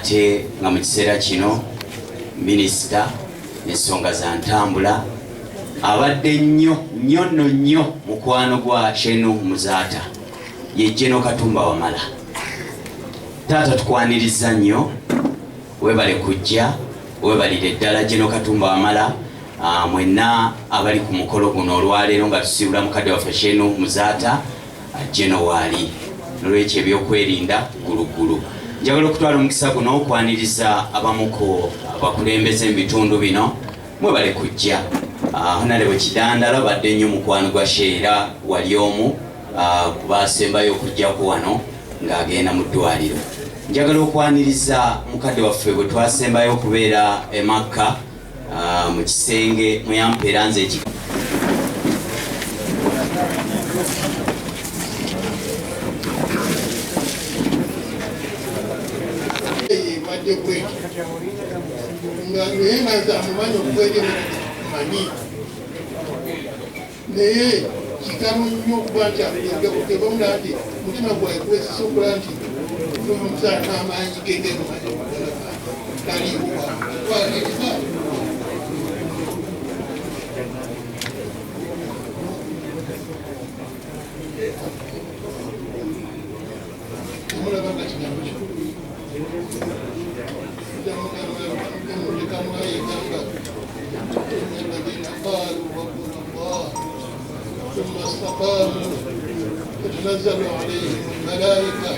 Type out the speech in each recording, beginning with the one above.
ate nga mu kiseera kino minisita ensonga za ntambula abadde nnyo mukwano gwa Shenu Muzaata ye General Katumba Wamala. Taata tukwaniriza nnyo, webale kujja, webalire ddala General Katumba Wamala. Mwenna abali ku mukolo guno olwaleero nga tusiibula mukadde waffe Shenu Muzaata General waali nolwekyo ebyokwerinda gulugulu. Njagala okutwala omukisa guno okwaniriza abamuko abakulembeze mu bitundu bino, mwebale kujja. Honorable Kidandala badde nnyo mukwano gwa Sheera wali omu basembayo okujjako wano ng'agenda mu ddwaliro. Njagala okwaniriza mukadde waffe bwe twasembayo okubeera e Makka mu kisenge muyampeera nze naye kikamu nnyo okuba nti akugenda nti mutima gwawe gwesisa okuba nti omusaala n'amaanyi gengeno taliiwo mulaba nga kigambo kyo ثم استقاموا تتنزل عليهم الملائكة.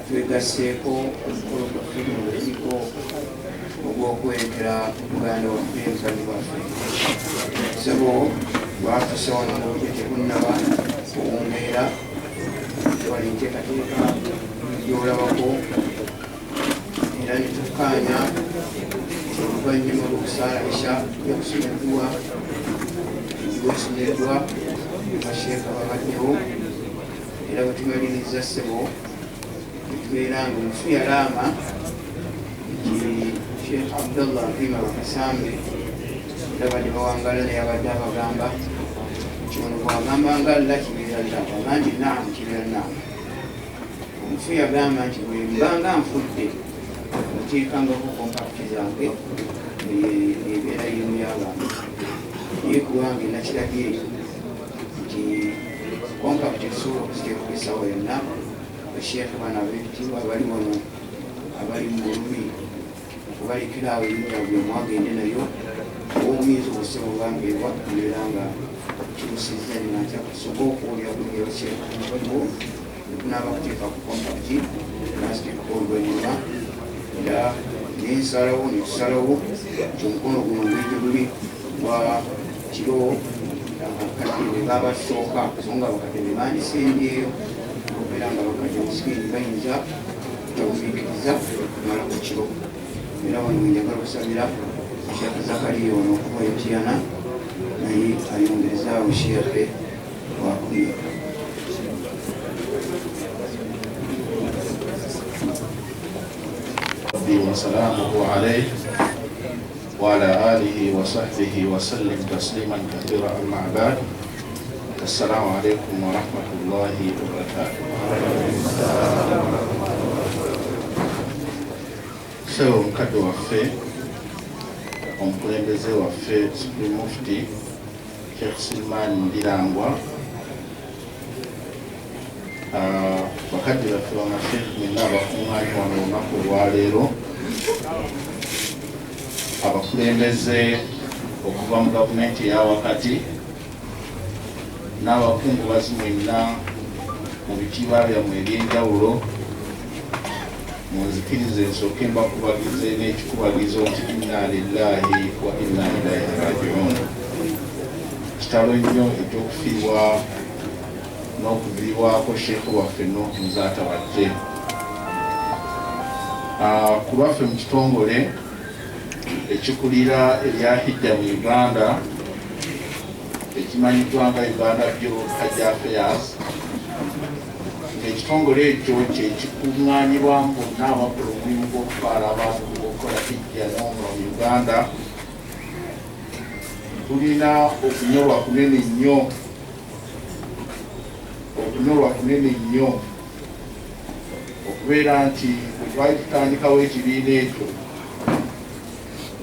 twegasseeko omukolo gwaffe mu lukiiko ogw'okwekera muganda waffe mukazi waffe sebo lwatuuse wano ng'obudde tebunnaba kuwungeera wali nteekateeka gy'olabako era ne tukkaanya oluvannyuma lw'okusaalabisa yakusomeddwa lwesomeddwa basheeka babaddewo era bwe tumaliriza ssebo tubeera nga omufu yalaama nti Sheikh Abdallah Mpima Bakasambe era badde bawangala naye abadde abagamba kyono bwagamba nga alla kibeera lla bwagamba nti naamu kibeera naamu. Omufu yagamba nti bwe mbanga nfudde oteekangako kompakiti zange ebeera yemu y'abantu naye kubanga nakiragire nti kompakiti esobola okuziteeka esawa yonna basheekhe bano ab'ebitiibwa abali wano abali mu bulumi okubalekera awo ebinnya bwe mwagende nayo obuyinza obuse bubangeebwa kubeera nga kirusiza nenakyakusoka okuwulira bulugero kyekaliwo nekunaaba kuteeka ku kompakiti naziteekako oluvannyuma era nensalawo netusalawo nti omukono guno ngwejje guli gwa kiro abakadde bwe babasooka songa abakadde be bandisembyeyo okubeera nga bakadde musikini bayinza okugumiikiriza okumala ku kiro. Era wano wenjagala okusabira Sheekh Zakariya ono okuba ekiyana naye ayongerezaawo sheekhe wakumi. وسلامه عليه وعلى آله وصحبه وسلم تسليما كثيرا. أما بعد السلام عليكم ورحمة الله وبركاته. Seo mukadde waffe omukulembeze waffe Supreme Mufti Sheikh Silman Ndirangwa, bakadde baffe bamasheekh mwenna abakuŋŋaanye wano olunaku olwaleero, abakulembeze okuva mu gavumenti eyawakati n'abakungubazi mwenna mu bitiibwa byammwe eby'enjawulo, munzikirize nsooke mbakubagize n'ekikubagizo nti inna lillahi wa inna ilaihi rajiun. Kitalo nnyo ekyokufiibwa n'okuviibwako sheekhe waffe Nuh Muzaata bajje. Ku lwaffe mu kitongole ekikulira ebya hijja mu Uganda ekimanyiddwa nga Uganda Bureau of Hajj Affairs, ekitongole ekyo kyekikuŋŋaanyibwamu bonna abakola omulimu gw'okutwala abantu okukola hijja n'umra mu Uganda. Tulina okunyolwa kunene nnyo okubeera nti bwe twali tutandikawo ekibiina ekyo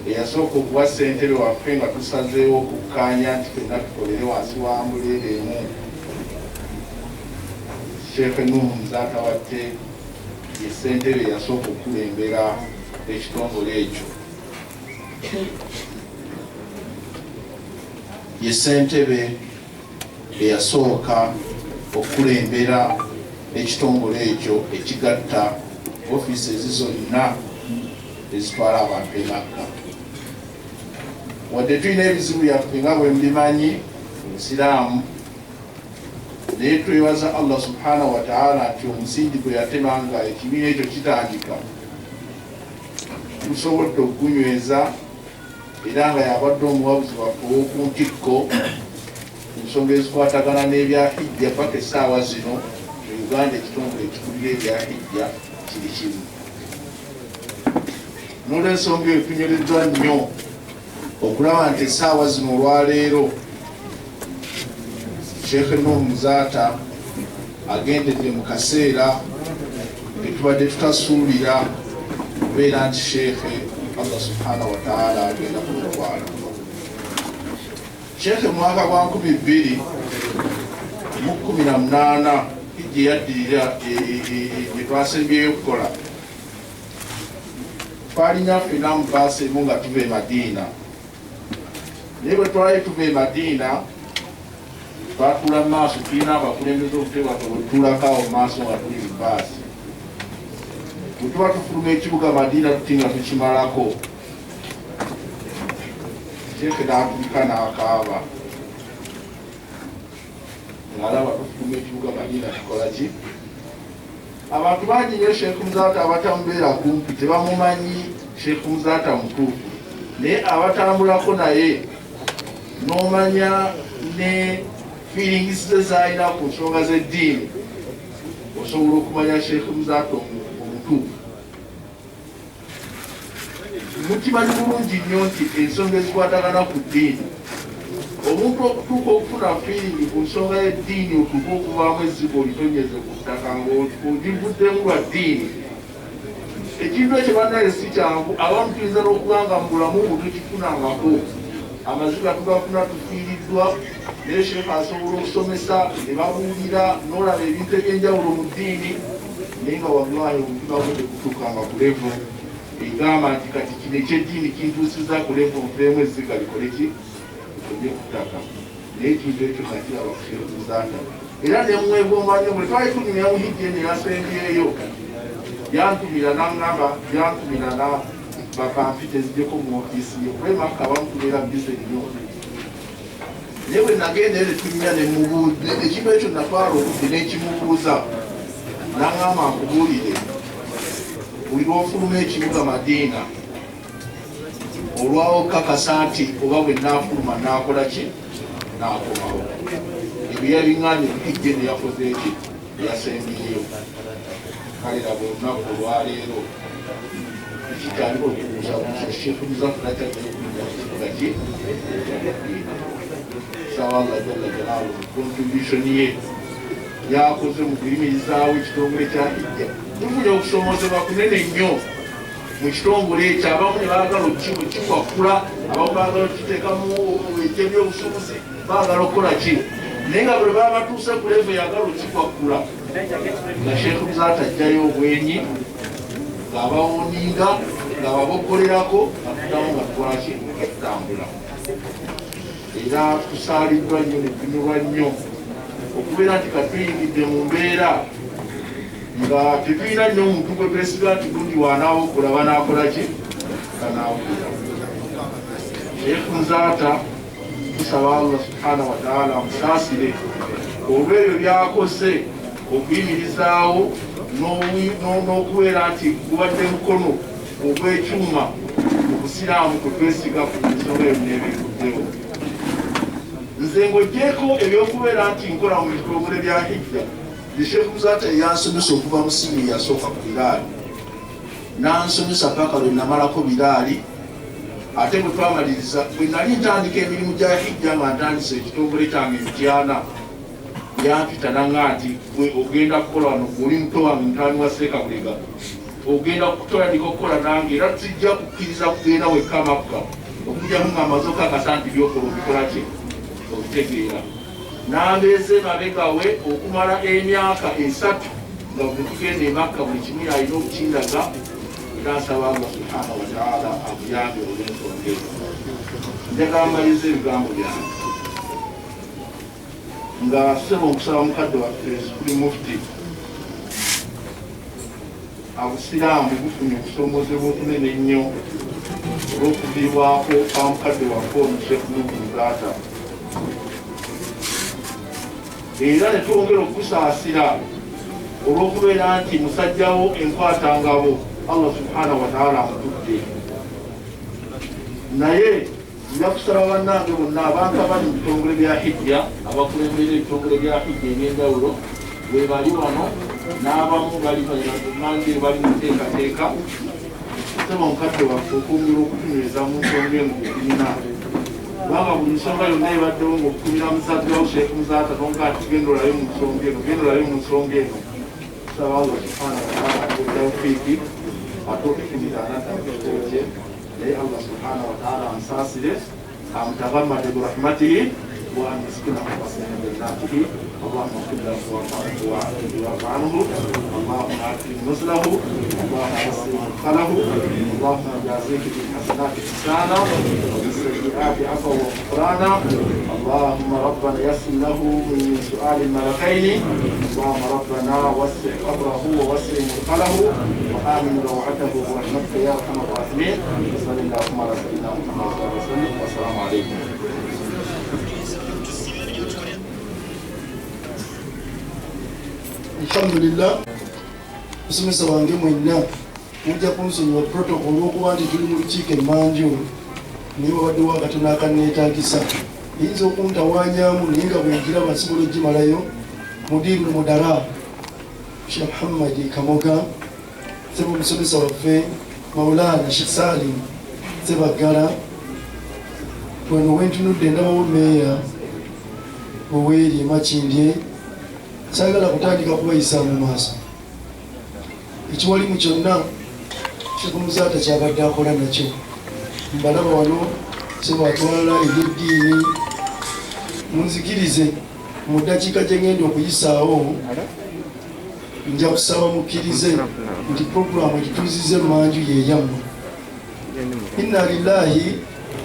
eyasooka okuwa ssentebe waffe nga tusazeewo okukkaanya nti fenna tukolere wansi wa mbuleere emu Sheikh Nuhu Muzata Watte ye ssentebe eyasooka okukulembera ekitongole ekyo ye ssentebe eyasooka okukulembera ekitongole ekyo ekigatta ofiisi zonna ezitwala abantu emagga wadde tulina ebizibu byaffe nga bwe mbimanyi musiraamu naye twebaza Allah subhanahu wa ta'ala nti omusingi gwe yatemanga ekibiina ekyo kitandika tusobodde okugunyweza era nga yabadde omuwabuzi waffe ow'oku ntikko ensonga ezikwatagana n'ebya hijja paka essaawa zino mu Uganda ekitongole ekikulira ebya hijja kiri kimu n'olwensonga eyo tunyoleddwa nnyo okulaba nti essaawa zino olwaleero Sheikh Nuhu Muzata agendedde mu kaseera ketubadde tutasuubira kubeera nti Sheikh Allah subhanahu wa ta'ala agenda kumutwala Sheikh mwaka gwa 2018 hijja yaddirira etwasembyeyo okukola twalina ffenna mu baasi emu nga tuva e Madiina naye bwe twali tuva e Madiina twatula mu maaso tulina abakulembeze okutebaka bwe tutuulako mu maaso nga tuli mu baasi bwe tuba tufuluma ekibuga Madiina tuti nga tukimalako Sheikh n'atulika n'akaaba ng'alaba tufuluma ekibuga Madiina tukola ki abantu bangi nnyo Sheikh Muzata abatamubeera kumpi tebamumanyi Sheikh Muzata mutuufu naye abatambulako naye n'omanya ne feelings ze z'alina ku nsonga z'eddiini osobola okumanya Sheikh Muzata omutuufu mukimanyi bulungi nnyo nti ensonga ezikwatagana ku ddiini omuntu okutuuka okufuna feeling ku nsonga y'eddiini otuuka okuvaamu ezzigo litonyeze ku ttaka ng'ogivuddemu lwa ddiini ekintu ekyo bannaye si kyangu abamu tuyinza n'okuba nga mu bulamu bwe tukifunangako amaziga tugafuna tufiiriddwa naye Sheikh asobola okusomesa ne babuulira n'olaba ebintu eby'enjawulo mu ddiini naye nga wagwayo omutima gwe tegutuukanga ku levo egamba nti kati kino ekyeddiini kintuusiza ku levo nfeemu ezziga likole ki oje ku ttaka naye ekintu ekyo nakiraba ku Sheikh Muzata era nemwegombanyo bwe twali tunyumya mu hijja eno eyasembyeyo yantumira n'angamba yantumira bakamfite zigyeko mu ofiisi ye kuba emakka abamu tubeera bize nnyo naye bwe nagenda ere tunyumya nemubuuze ekintu ekyo natwala obudde n'ekimubuuza n'angamba nkubuulire buli lw'ofuluma ekibuga Madiina olwawo kakasa nti oba bwe naafuluma naakola ki naakomawo ebyo yabiŋŋaanye hijja eno yakoze eki eyasembyeyo kale laba olunaku olwaleero ekitandika okubuusabuusa Sheikh Muzata nakyagenda ki sawa Allah jalla jalaaluhu contribution ye yakoze mu kuyimirizaawo ekitongole kya hijja tufunye okusomozebwa kunene nnyo mu kitongole ekyo abamu ne baagala okikwakula abamu baagala okiteekamu ekyebyobusuubuzi baagala okukola ki naye nga bwe baba batuuse ku levo yagala okikwakkula nga Sheikh Muzata ajjayo obwenyi ng'abawuninga ng'ababogolerako atuddamu nga tukola ki tutambula era tusaaliddwa nnyo ne tunyulwa nnyo okubeera nti katuyingidde mu mbeera nga tetulina nnyo omuntu gwe twesiga nti gundi wanaawo okulaba n'akola ki kanaawulira Sheikh Muzata tusaba Allah subhanahu wa ta'ala amusaasire olw'ebyo byakoze okuyimirizaawo n'okubeera nti gubadde mukono ogw'ekyuma mu busiraamu kwe twesiga ku nsonga yonna ebikuddewo nze ng'oggyeko ebyokubeera nti nkola mu bitongole bya hijja Sheikh Muzata yansomesa okuva mu siniya yasooka ku biraali n'ansomesa paka lwe namalako biraali ate bwe twamaliriza bwe nali ntandika emirimu gya hijja nga ntandisa ekitongole kyange Mityana yampita nanga nti gwe ogenda kukola wano oli muto wange mutaani wa Ssekabuleka ogenda kutandika okukola nange era sijja kukkiriza kugenda wekka Makka okujjamu nga amaze okakasa nti byokola obikola kye obitegeera nambeeze mabegawe okumala emyaka 3 nga bwe tugenda e Makka buli kimu yalina okukindaga era nsaba Allah subhanahu wa ta'ala akuyambe olw'ensonga ezo. Njagala mmaliriza ebigambo byange nga ssebo okusaba mukadde waffe Sukuli Mufti abusiraamu bufunye okusomozebwa okunene ennyo olw'okuviibwako kwa mukadde waffe ono Sheikh Nuhu Muzata, era ne twongera okusaasira olw'okubeera nti musajjawo enkwatangabo Allah subhanahu wa ta'ala amutudde. Naye nja kusaba bannange bonna abantu abali mu bitongole bya hijja abakulembera ebitongole bya hijja eby'enjawulo bwe bali wano n'abamu bali mange bali mu teekateeka sema mukadde waffe okwongera okutunyweza mu nsonga eno gyetulina kubanga buli nsonga yonna ebaddewo ng'okutumira musajjawo Sheikh Muzata tonga ati genda olayo mu nsonga eno genda olayo mu nsonga eno. Kusaba Allah subhanahu wa ta'ala atutawfiiki ate otufunira anadda mu kituo kye naye Allah subhanahu wa ta'ala ansaasire amutagammade birahmatihi wa an yaskinahu fasina jannatihi. اللهم اغفر له وارحمه وعافه واعف عنه اللهم اكرم نزله اللهم حسن مدخله اللهم جازيه بالحسنات احسانا وبالسيئات عفوا وغفرانا اللهم ربنا يسر له من سؤال الملكين اللهم ربنا وسع قبره ووسع مدخله وامن روعته برحمتك يا ارحم الراحمين. وصلى اللهم على سيدنا محمد وسلم والسلام عليكم. Alhamdulillah, musomesa wange mwenna mujja kunsonyiwa protocol olw'okuba nti tuli mu lukiiko emmanju naye wabaddewo akatono akanneetaagisa eyinza okuntawanyaamu naye nga bwenjiraba nsobola ogimalayo. Mudiru Mudara Sheikh Muhammad Kamoga, sebo omusomesa waffe Maulana Sheikh Salim Sebagala, wano wentunudde ndabawo meeya Oweri Makindye. Sagala kutandika kubayisa mu maaso ekiwali mu kyonna Sheikh Muzata kyabadde akola nakyo. Mbalaba wano sebatwala ebyeddiini munzikirize mu ddakiika gye ngenda okuyisaawo nja kusaba mukkirize nti puroguramu egituuzize manju yeeyammwe. Inna lillahi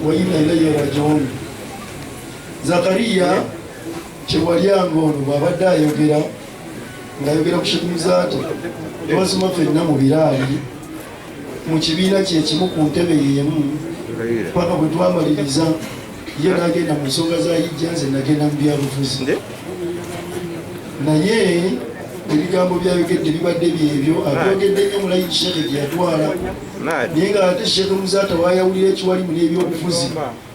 wa inna ilaihi rajiun. Zakariya Kyewalyanga ono bw'abadde ayogera ng'ayogera ku Sheikh Muzata tewasoma ffenna mu biraali mu kibiina kyekimu ku ntebe y'emu paka bwe twamaliriza ye n'agenda mu nsonga za hijja nze nagenda mu byabufuzi. Naye ebigambo byayogedde bibadde byebyo abyogedde nnyo mulayini Sheikh gye yatwala naye ng'ate Sheikh Muzata waayawulira ekiwalimu n'ebyobufuzi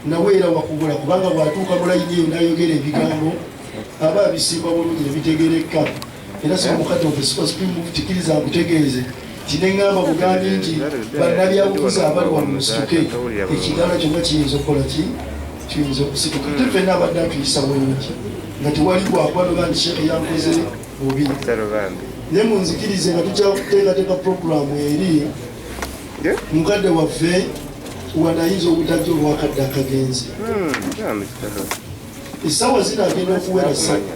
nawe era wakugula kubanga bw'atuuka mulayini eyo n'ayogera ebigambo aba abisimba bulungi nebitegereka. Era sima mukadde waffe Supreme Mufti kkiriza nkutegeeze ti ne ŋŋamba bugambi nti bannabyabufuzi abali wano musituke ekigaala kyonna kiyinza okukola ki kiyinza okusituka. Te ffenna abadde atuyisa bulungi nga tewali gwakwanoga nti Sheikh yankoze bubi. Naye munzikirize nga tukyakuteekateeka puroguramu eri mukadde waffe wanayinza obutajja olwakadde akagenzi. Essaawa zinaagenda okuwera ssanya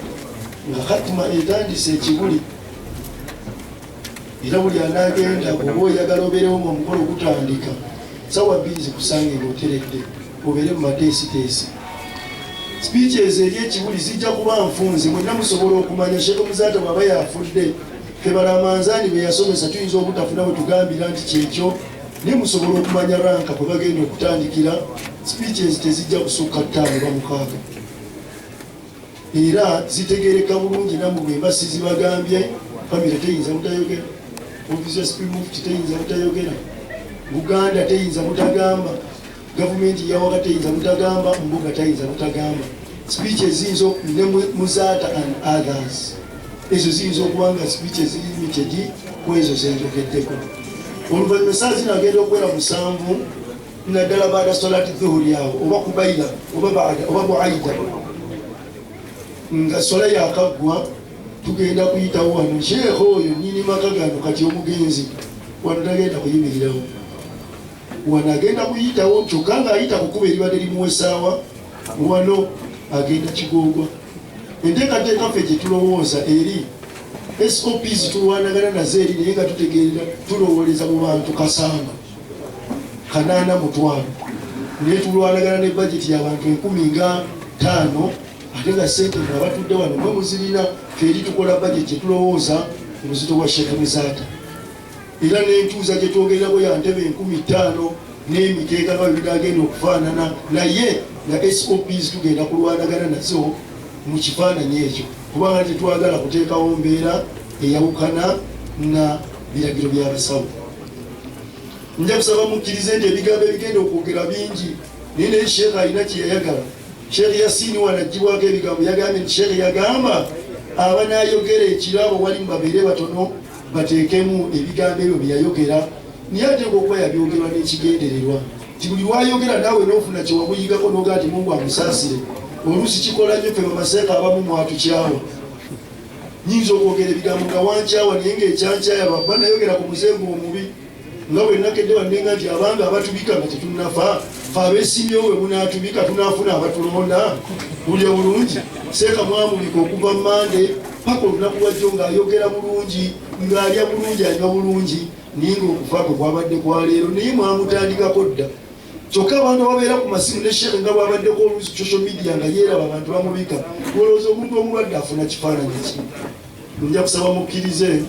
nga katima etandise ekibuli era buli anaagenda oba oyagala obeerewo nga omukolo gutandika ssaawa 2 zikusange ng'oteredde obeere mu mateesiteesi. Speeches eri ekibuli zijja kuba nfunze mwenna musobola okumanya Sheikh Muzata bw'aba yafudde Febalamanzaani be yasomesa tuyinza obutafuna bwe tugambira nti kyekyo naye musobola okumanya ranka kwe bagenda okutandikira. Speeches tezijja kusukka 5 oba 6 era zitegereka bulungi namwe bwe mba sizibagambye. Famire teyinza butayogera, Office Supreme Mufti teyinza butayogera, Buganda teyinza butagamba, gavumenti yawaka teyinza butagamba, mbuga teyinza butagamba. Speeches zinzo ne Muzata and others ezo ziyinza okubanga speeches limited ku ezo zenjogeddeko. Oluvannyuma saa zino agenda okuwera 7 naddala baada salati dhuhuri awo oba kubaira oba baada oba buaida nga sola yakagwa tugenda kuyitawo wano sheekh oyo nyini maka gano kati omugenzi wano tagenda kuyimirirawo wano agenda kuyitawo kyokka nga ayita kukuba eribadde limuwesaawa wano agenda kigoogwa enteekateeka ffe gye tulowooza eri SOPs tulwanagana nazo eri naye nga tutegeera tulowoleza mu bantu kasanga 80,000 naye tulwanagana ne bajeti y'abantu 15,000 ate nga ssente nga batudde wano mwe muzirina feri tukola bajeti tulowooza omuzito gwa Sheikh Muzaata era n'entuuza gye twogerako ya ntebe 15,000 n'emiteeka nga bibiri agenda okufaanana naye nga SOPs tugenda kulwanagana nazo mu kifaananyi ekyo kubanga tetwagala kuteekawo mbeera eyawukana na biragiro by'abasawo. Nja kusaba mukkirize nti ebigambo ebigenda okwogera bingi naye naye Sheikh alina kye yayagala. Sheikh Yasin wanagibwako ebigambo yagambye nti Sheikh yagamba abanayogera ekirabo wali mubabeere batono bateekemu ebigambo ebyo byeyayogera naye ateeka okuba yabyogerwa n'ekigendererwa nti buli lwayogera naawe n'ofuna kyewamuyigako n'ogaa nti Mungu amusaasire. Oluusi kikola nnyo ffe bamaseeka abamu mwatukyawa nyinza okwogera ebigambo nga wankyawa naye ngaekyankyaya babba nayogera ku muzengo omubi nga bwe nakedde wannenga nti abanga abatubika nga tetunnafa fe abeesimyewo bwe munaatubika tunaafuna abatulonda bulya bulungi seeka mwamulika okuva Mande paka olunaku lwajjo ng'ayogera bulungi ng'alya bulungi anywa bulungi naye ng'okufa kwe kwabadde kwa leero naye mwamutandikako dda kyokka abantu ababeera ku masimu ne Sheikh nga bwabaddeko oluusi social media nga yeeraba abantu bamubika olowooza omuntu omulwadde afuna kifaananyi ki. Nja kusaba mukkirize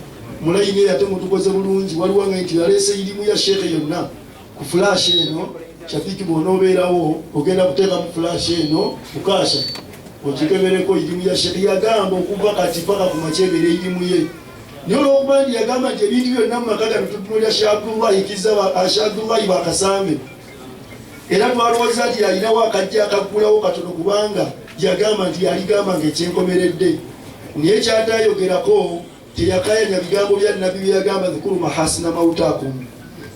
mulayini ate mutukoze bulungi waliwo nga nti yaleese irimu ya Sheikh yonna ku flash eno Shafiki bw'onoobeerawo ogenda kuteeka mu flash eno mukaasha okikebereko irimu ya Sheikh yagamba okuva kati paka ku makyebere irimu ye naye olwokuba ndi yagamba nti ebintu byonna mu maka gano tutunulira Sheikh Abdullahi bakasambe era twalowooza nti yalinawo akajja akaggulawo katono kubanga yagamba nti yaligamba ngaekyenkomeredde naye kyatayogerako teyakayanya bigambo bya nabbi byeyagamba dhukuru mahasina mautakum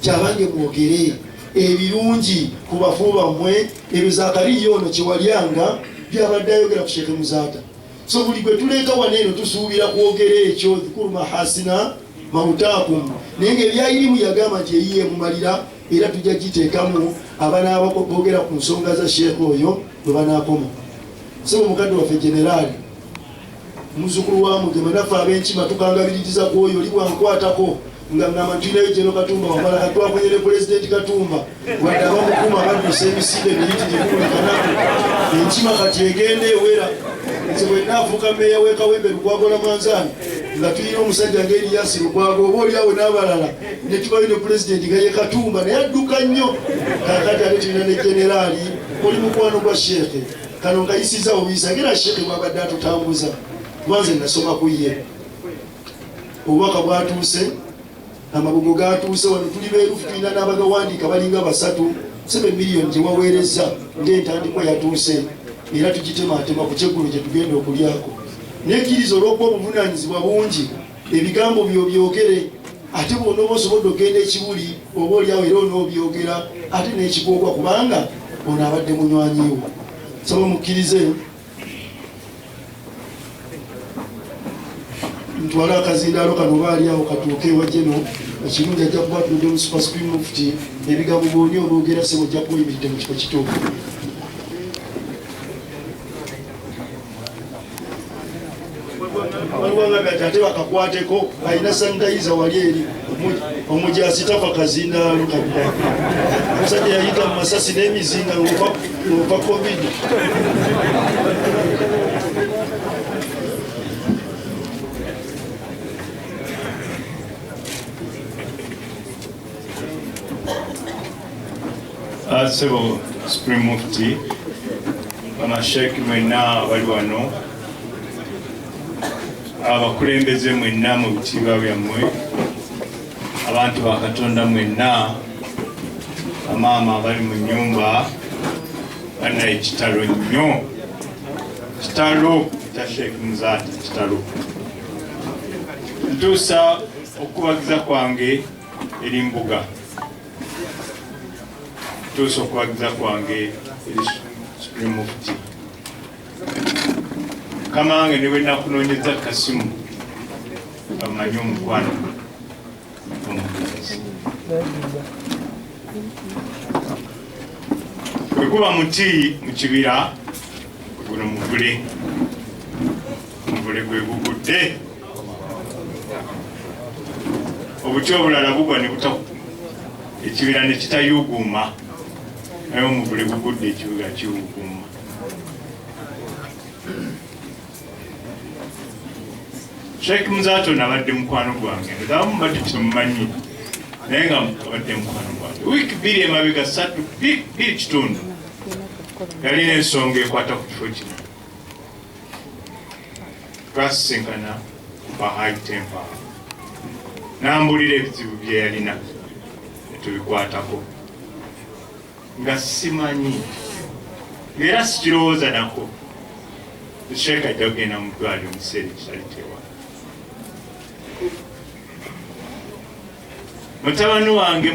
kyabange mwogere ebirungi ku bafu bammwe ebyo Zakariya ono kyewalyanga byabadde ayogera ku Sheikh Muzaata. So buli gwe tuleeka wano eno tusuubira kwogera ekyo dhukuru mahasina mautakum naye ngaebyayirimu yagamba nti eyiye mumalira era tujja giteekamu abanaaba boogera ku nsonga za Sheikh oyo bwe banaakoma. So mukadde waffe generaali muzukulu wa Mugema naffe ab'enkima tukangabiririza ku oyo oli bwankwatako nga ngamba tulinayo Jeno Katumba wamala katwakonyere Pulezidenti Katumba wadde abamukuma badduse emisinde miyitirivulikanaku enkima kati egenda ewera nze bwe naafuuka mmeeya w'e Kawempe Lukwago Lamanzaani nga tulina omusajja ng'Eriyasi Lukwago oba oliawo n'abalala ne tubayo ne Pulezidenti nga ye Katumba naye adduka nnyo kakati ate tulina ne generaali oli mukwano gwa Sheikh kano nkayisiza obuyisa ngera Sheikh bwabadde atutambuza kubanze nasoma ku ye obubaka bwatuuse amabugo gatuuse wano tuli beerufu tulina n'abagawandiika balinga 7 miliyoni gye waweereza ng'entandikwa yatuuse era tugitemaatema ku kyeggulo gye tugenda okulyako nekkiriza olw'okuba obuvunaanyizibwa bungi ebigambo by'obyogere ate bw'onooba osobodde okgenda ekibuli oba oliawo era onoobyogera ate n'ekigoogwa kubanga ono abadde munywanyiwo. Saba mukkirize ntwale akazindaalo kano oba aliawo katuuke ewajeno ekirungi ajja kuba atudde mu Super Supreme Mufti ebigambo bwoni oboogera sebo ojja kuba oyimiridde mu kifo kituufu. Waliwanga ate bakakwateko alina sanitayiza wali eri omujasi tafa kazindaalo kabba omusajja yayita mu masasi n'emizinga ng'ova covid. Sebo Supreme Mufti Sheikh mwenna abali wano abakulembeze mwenna mu bitiibwa byammwe abantu ba Katonda mwenna amaama abali mu nnyumba banna ekitalo nnyo kitalo kya Sheikh Muzaata kitalo ntuusa okubagiza kwange eri mbuga ntuusa okubagiza kwange eri Supreme Mufti mukama wange ne bwe nakunoonyeza kasimu amanyi omukwano omugenzi bwe guba muti mu kibira guno muvule gwe gugudde obuti obulala bugwa ne buta ekibira ne kitayuguuma naye omuvule gugudde ekibira kiwuguuma. Sheikh Muzato nabadde mukwano gwange ndaba mubadde temumanyi naye nga abadde mukwano gwange wiiki 2 emabega 3 2 kitundu yalina ensonga ekwata ku kifo kino twasisinkana kuba high temper n'ambulira ebizibu bye yalina netubikwatako nga simanyi era sikirowooza nako Sheikh ajja kugenda mu ddwaliro mu kiseera ekitali tewa. Mutabani wange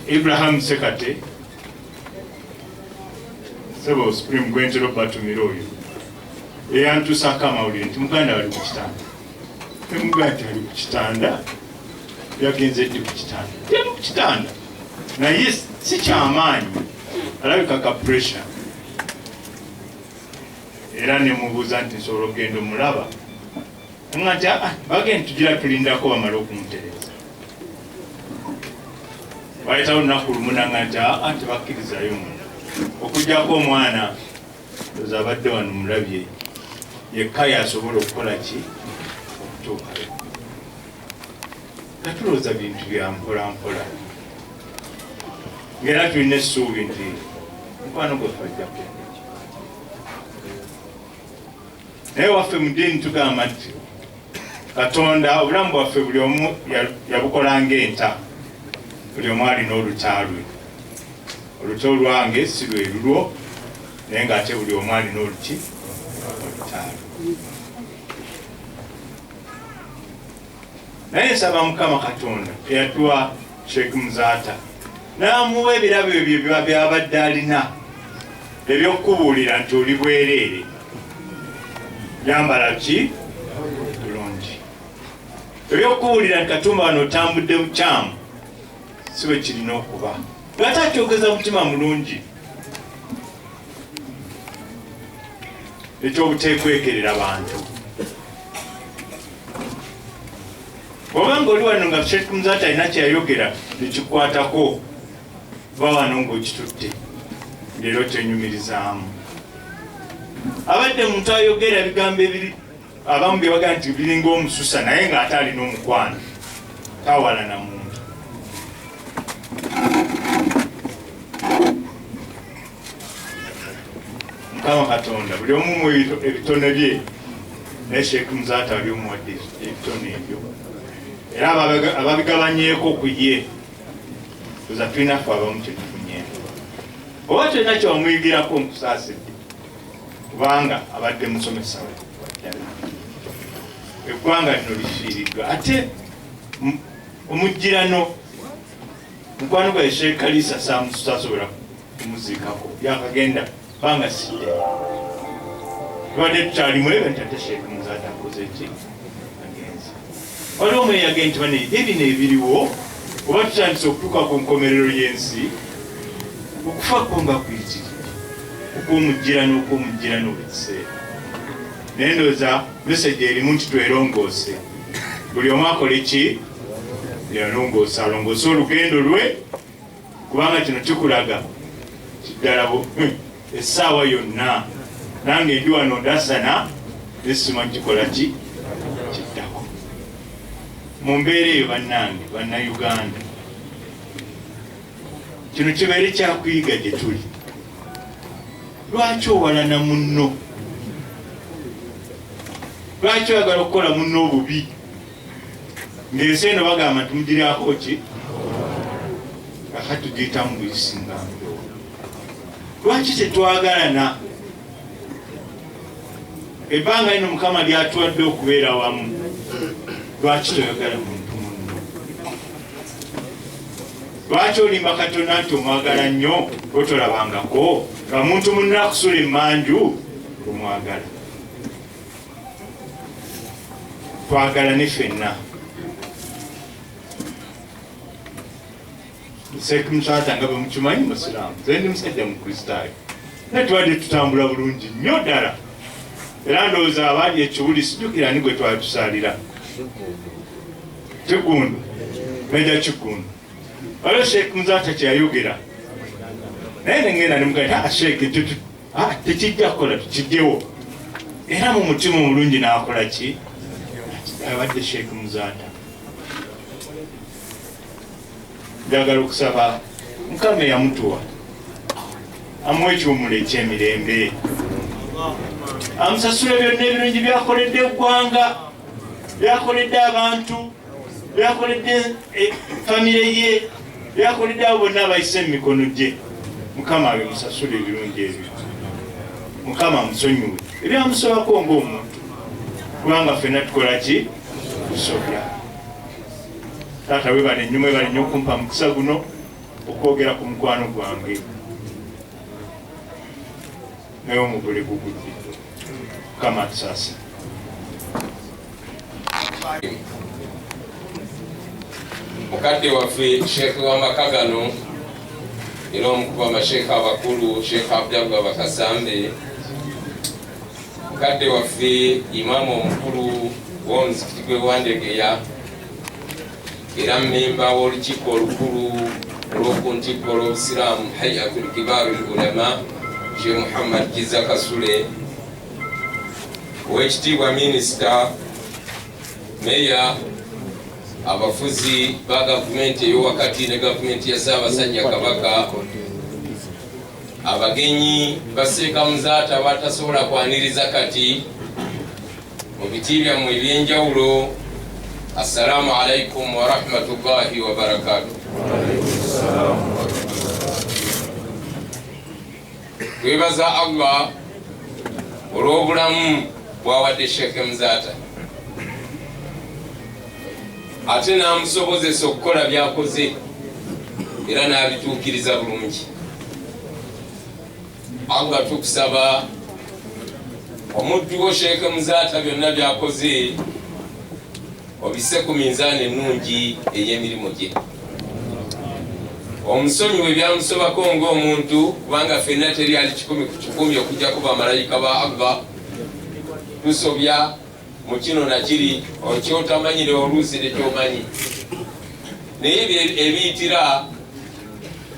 Ibrahim Sekate sebo Supreme Gwentero Batumiro oyo eyantusaako amawulire nti muganda wali ku kitanda temugamba nti ali ku kitanda yagenze ddi ku kitanda temu ku kitanda naye si kyamaanyi alabika ka pressure era nemubuuza nti nsobola okugenda omulaba nga nti bagenda tugira tulindako bamale okumutereza bayitawo olunaku lumu nanga nti tebakkirizayo munda okujjako omwana oza abadde wano mulabye yekka yasobola okukola ki okutuukayo natulowooza bintu bya mpola mpola ngaera tulina essuubi nti mukwano gwaffe ajja kugenda naye waffe mu ddiini tugamba nti Katonda obulamu bwaffe buli omu yabukola ng'enta buli omu alina oluta lwe oluta olwange si lwe lulwo naye ng'ate buli omu alina oluta lwe naye nsaba Mukama Katonda eyatuwa Sheikh Muzaata n'amuwa ebirabo ebyo byabadde alina ebyokubuulira nti oli bwereere yambala ki bulungi ebyokubuulira nti Katumba wano otambudde bukyamu si bwe kirina okuba ng'ate akyogeza mutima mulungi eky'obuteekwekerera bantu bw'oba ng'oli wano nga Sheikh Muzaata alina kyeyayogera nekikwatako ba wano ng'okitutte leero kyenyumirizaamu abadde muntu ayogera ebigambo ebiri abamu bye bagaa nti biringa omususa naye ng'ate alina omukwano tawala na muntu. Mukama Katonda buli omu mu ebitone bye naye Sheikh Muzaata ali omuwadde ebitone ebyo era ababigabanyeeko ku ye oza tulinafe abamu kyetufunyeeko oba tulina kyewamuyigirako nkusaasidde kubanga abadde musomesa we eggwanga lino lifiiriddwa ate omujjirano mukwano gwa Sheikh Kalisa sasobola kumuziikako yakagenda banga sidde tubadde tukyalimu ebyo nti ate Sheikh Muzaata akoze ki agenzi waliwo omweyage nti bane ebino ebiriwo oba tutandise okutuuka ku nkomerero y'ensi okufako nga kuyitiridde okwomujjirano buli kiseera naye ndowooza meseji erimu nti twerongoose buli omu akole ki yalongoose alongoose olugendo lwe kubanga kino kikulaga kiddala essaawa yonna nange ndi wano ndasana nesima kikola ki kiddako mu mbeera eyo bannange bannayuganda kino kibeere kyakuyiga gye tuli lwaki owalana munno lwaki oyagala okukola munno obubi ng'ensi eno bagamba nti mugiryako ki kakati tugiyitamu buyisingambe lwaki tetwagalana ebbanga lino Mukama lyatuwadde okubeera wamu lwaki toyagala muntu munno lwaki olimba Katonda nti omwagala nnyo otolabangako nga muntu munna akusula emmanju omwagala? Twagala ne ffenna. Sheikh Musaata nga bwe mukimanyi musiraamu, nze ndi musajja mukristaayo naye tubadde tutambula bulungi nnyo ddala, era ndowooza abaali ekiwuli sijjukira ni gwe twali tusaalira Kigundu, Meja Kigundu. Waliwo Sheikh Musaata kyeyayogera naye nengenda nemugamba Sheikh tekijja kukola tukijjewo, era mu mutima omulungi n'akola ki? Abadde Sheikh Musaata. Njagala okusaba Mukama yamutuwa amuwe ekiwumulo ekyemirembe, amusasule byonna ebirungi byakoledde eggwanga, byakoledde abantu, byakoledde famire ye, byakoledde abo bonna abayise mu mikono gye. Mukama abimusasule ebirungi ebyo, Mukama amusonyiwe ebyamusobako ng'omuntu, kubanga ffenna tukola ki? Tusobya. Taata webale nnyo, webale nnyo okumpa mukisa guno okwogera ku mukwano gwange naye omugole gugudde. Mukama atusaasire. Mukadde waffe Sheikh w'amaka gano era omu ku bamasheekh abakulu Sheikh Abdallah Bakasambe, mukadde waffe Imaamu omukulu w'omuzikiti gwe Wandegeya era mmemba w'olukiiko olukulu olw'oku ntikko olw'obusiraamu Hayatul Kibarul Ulama Sheikh Muhammad Kiza Kasule, Oweekitiibwa Minisita, Meya, abafuzi ba gavumenti ey'owakati ne gavumenti ya Ssaabasajja Kabaka, abagenyi ba Sheikh Musaata batasobola kwaniriza kati mu biti byammwe eby'enjawulo, assalamu alaikum wa rahmatullahi wa barakatuh. Twebaza Allah olw'obulamu bw'awadde Sheikh Musaata ate n'amusobozesa okukola by'akoze era n'abituukiriza bulungi. Allah tukusaba omuddu wo Sheikh Musaata byonna by'akoze obisse ku minzaani ennungi ey'emirimu gye, omusonyiwe byamusobako ng'omuntu, kubanga ffenna teri ali 10 ku 10 okujja ku bamalayika ba Allah. Tusobya mu kino nakiri okyotamanyire oluusi tekyomanyi, naye ebiyitira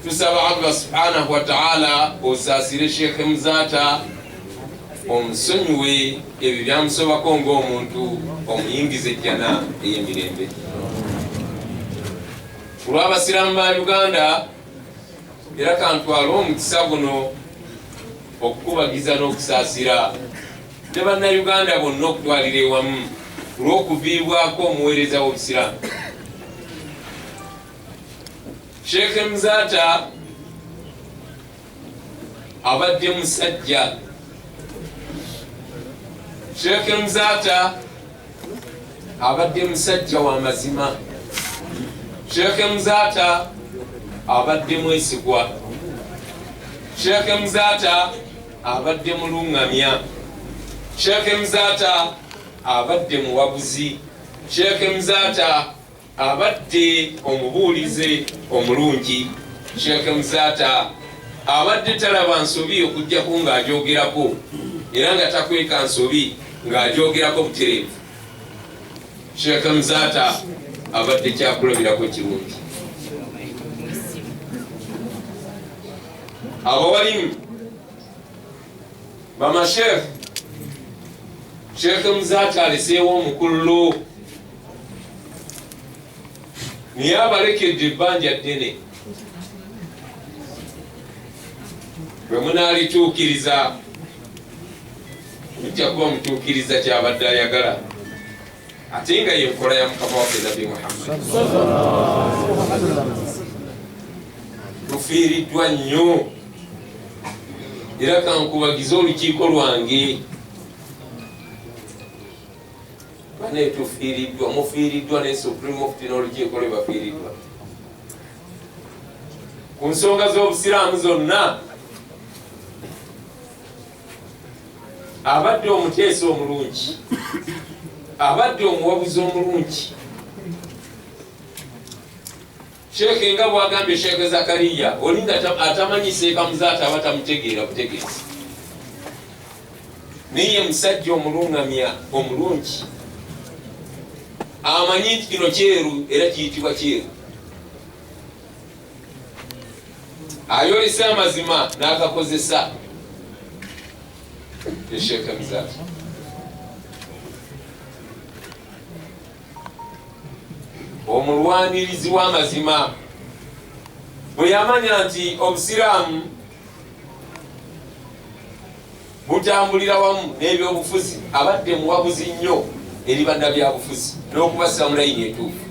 tusaba Allah subhanahu wa ta'ala osaasire Sheikh Musaata, omusonyiwe ebyo byamusobako ng'omuntu, omuyingiza ejjana ey'emirembe. Olw'abasiraamu ba Uganda era kantwala omukisa guno okukubagiza n'okusaasira ne bannayuganda bonna okutwalira ewamu olw'okuviibwako omuweereza w'obusiraamu. Sheikh Musaata abadde musajja, Sheikh Musaata abadde musajja wa mazima, Sheikh Musaata abadde mwesigwa, Sheikh Musaata abadde mulungamya, Sheikh Musaata abadde muwabuzi, Sheikh Musaata abadde omubuulize omulungi, Sheikh Musaata abadde talaba nsobi okujjako ng'ajoogerako era nga takweka nsobi ng'ajoogerako butereevu. Sheikh Musaata abadde kyakulabirako kirungi. Abawalimu bamasheekh, Sheikh Musaata aleseewo omukululo naye abalekedde ebbanja ddene, bwe munaalituukiriza mujja kuba mutuukiriza kyabadde ayagala, ate nga ye nkola ya Mukama waffe Nabbi Muhammad. Tufiiriddwa nnyo era kankubagiza olukiiko lwange, bane tufiiriddwa, mufiiriddwa ne Supreme Mufti n'olukiiko lwe bafiiriddwa. ku nsonga z'obusiraamu zonna abadde omuteesa omulungi, abadde omuwabuzi omulungi. Sheekhe nga bwagambye Sheekhe Zakariya, olinga atamanyiseeka muzaata aba tamutegeera butegeezi. Naye musajja omulungamya omulungi amanyi nti kino kyeru era kiyitibwa kyeru. Ayolesa amazima n'agakozesa Sheekhe muzaata. Omulwanirizi w'amazima bwe yamanya nti obusiraamu butambulira wamu n'ebyobufuzi, abadde muwabuzi nnyo eri bannabyabufuzi n'okubassa mu layini entuufu.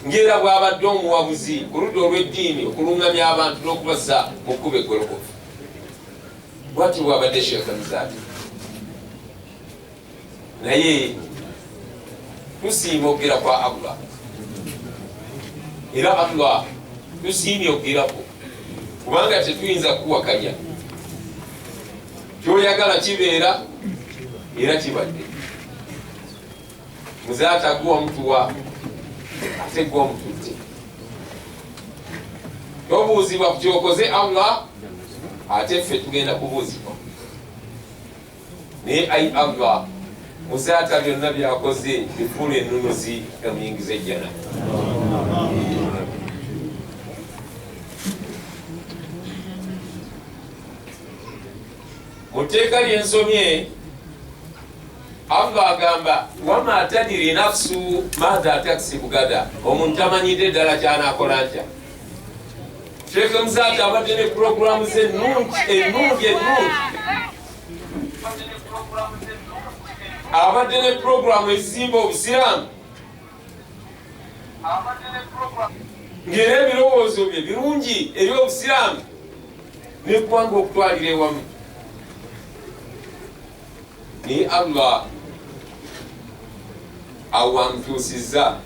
Ng'era bw'abadde omuwabuzi ku ludda olw'eddiini okulungamya abantu n'okubassa mu kkubo eggolokofu. Bw'atyo bw'abadde Sheekhe muzaata. Naye tusiima okugera kwa Allah, era Allah tusiimye okugerako, kubanga tetuyinza kuwakanya. Kyoyagala kibeera era kibadde. Muzaata gwa omutuwa ate gwa omututte. Tobuuzibwa ku kyokoze Allah, ate ffe tugenda kubuuzibwa. Naye ayi Allah, muzaata byonna byakoze bifuula ennunuzi emuyingiza ejjana. Mu tteeka lyensomye Allah agamba wama tadiri nafsu madha taksibu gada, omuntu tamanyidde ddala kyanakola ntya. Sheekhe muzaata abadde ne puroguramu ze ennungi abadde ne puroguramu ezizimba obusiraamu, ng'era ebirowoozo bye birungi eri obusiraamu n'eggwanga okutwalira ewamu. Naye Allah awamutuusizza,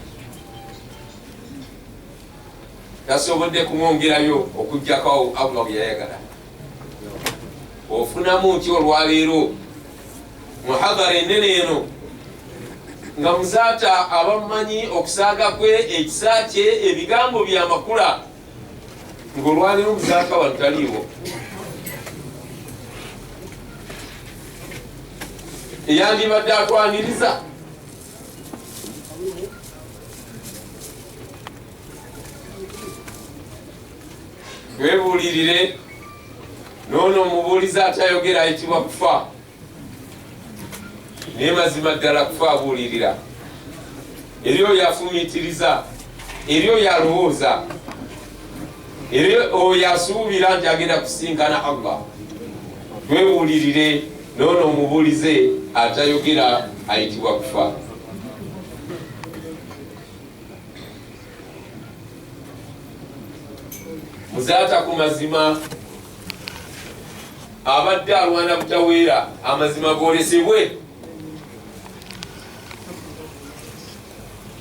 tasobodde kumwongerayo okuggyako Allah bye yayagala. Ofunamu nti olwaleero muhadhara ennene eno nga muzaata abamumanyi okusaaga kwe, ekisa kye, ebigambo byamakula, ng'olwaleero muzaata wano taliiwo. Eyandibadde atwaniriza webuulirire, noono omubuuliza atayogera ayitibwa kufa. Naye mazima ddala kufa abuulirira. Eri oyo afumiitiriza, eri oyo alowooza, eri oyo asuubira nti agenda kusinkana Allah. Webuulirire, noono omubuulize atayogera ayitibwa kufa. Muzaata ku mazima abadde alwana butaweera, amazima goolesebwe.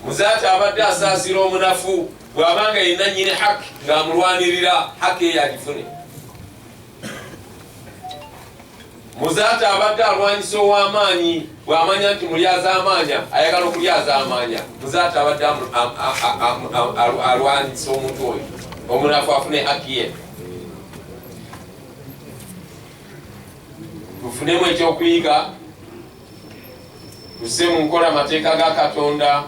Muzaata abadde asaasira omunafu bw'abanga yenna nnyini haki ng'amulwanirira haki eyo agifune. Muzaata abadde alwanyisa ow'amaanyi bw'amanya nti mulyaza amaanya ayagala okulyaza amaanya. Muzaata abadde alwanyisa omuntu oyo omunafu afune haki ye. Tufunemu ekyokuyiga, tusse mu nkola amateeka ga Katonda,